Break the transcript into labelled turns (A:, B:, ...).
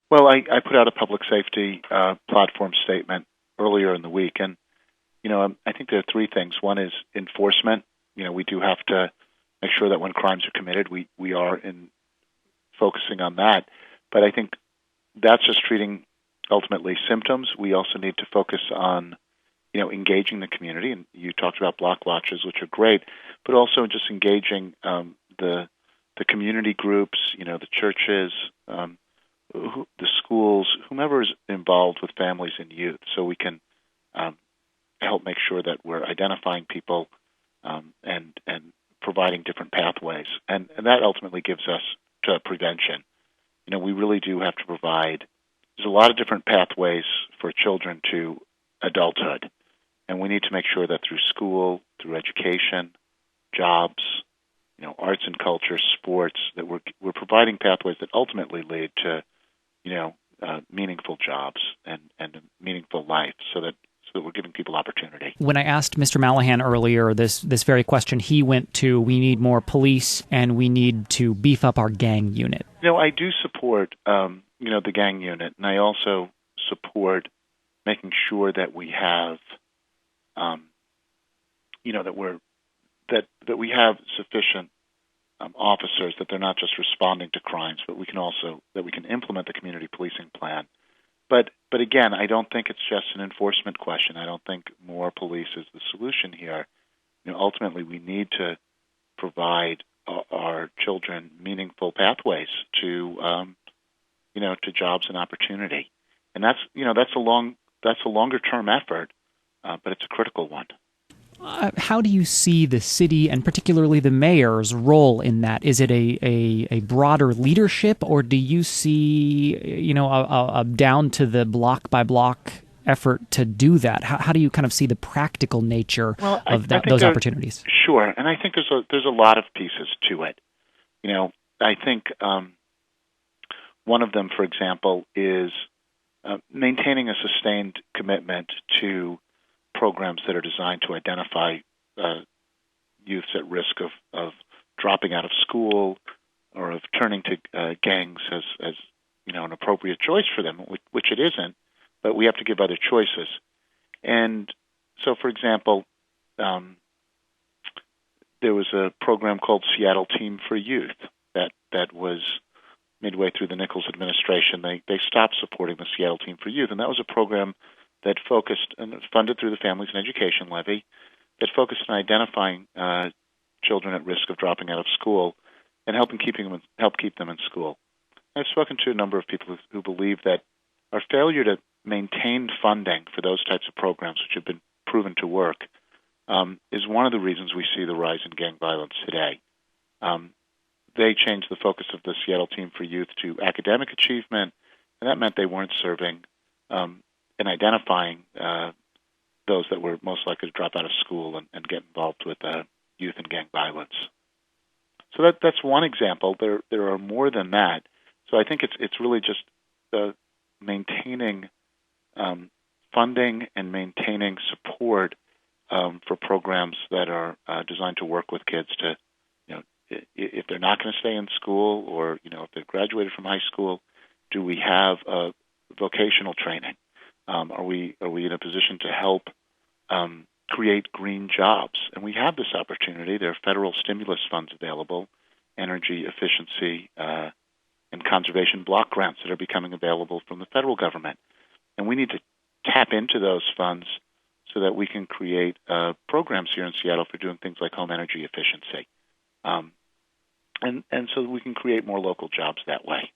A: Well, I put out a public safety platform statement earlier in the week, and I think there are three things. One is enforcement. We do have to make sure that when crimes are committed, we are in focusing on that. But I think that's just treating ultimately symptoms. We also need to focus on engaging the community, and you talked about block watches, which are great, but also just engaging the community groups, the churches, the schools, whomever is involved with families and youth, so we can help make sure that we're identifying people and providing different pathways, and that ultimately gives us to prevention. We really do have to provide. There's a lot of different pathways for children to adulthood, and we need to make sure that through school, through education, jobs, arts and culture, sports, that we're providing pathways that ultimately lead to meaningful jobs and a meaningful life, so that we're giving people opportunity.
B: When I asked Mr. Mallahan earlier this very question, he went to, we need more police and we need to beef up our gang unit.
A: I do support the gang unit, and I also support making sure that we have that we have sufficient officers, that they're not just responding to crimes, but we can implement the community policing plan. But again, I don't think it's just an enforcement question. I don't think more police is the solution here. Ultimately, we need to provide our children meaningful pathways to jobs and opportunity, and that's a longer term effort, but it's a critical one.
B: How do you see the city and particularly the mayor's role in that? Is it a broader leadership, or do you see a down to the block by block effort to do that? How do you kind of see the practical nature of those opportunities?
A: Sure, and I think there's a lot of pieces to it. I think one of them, for example, is maintaining a sustained commitment to programs that are designed to identify youths at risk of dropping out of school or of turning to gangs as an appropriate choice for them, which it isn't, but we have to give other choices. And so, for example, there was a program called Seattle Team for Youth that was midway through the Nichols administration. They stopped supporting the Seattle Team for Youth, and that was a program that focused and funded through the Families and Education Levy, that focused on identifying children at risk of dropping out of school and help keep them in school. I've spoken to a number of people who believe that our failure to maintain funding for those types of programs, which have been proven to work, is one of the reasons we see the rise in gang violence today. They changed the focus of the Seattle Team for Youth to academic achievement, and that meant they weren't serving and identifying those that were most likely to drop out of school and get involved with youth and gang violence. So that's one example. There are more than that. So I think it's really just maintaining funding and maintaining support for programs that are designed to work with kids to, if they're not going to stay in school, or if they've graduated from high school, do we have vocational training? Are we in a position to help create green jobs? And we have this opportunity. There are federal stimulus funds available, energy efficiency and conservation block grants that are becoming available from the federal government. And we need to tap into those funds so that we can create programs here in Seattle for doing things like home energy efficiency. And so we can create more local jobs that way.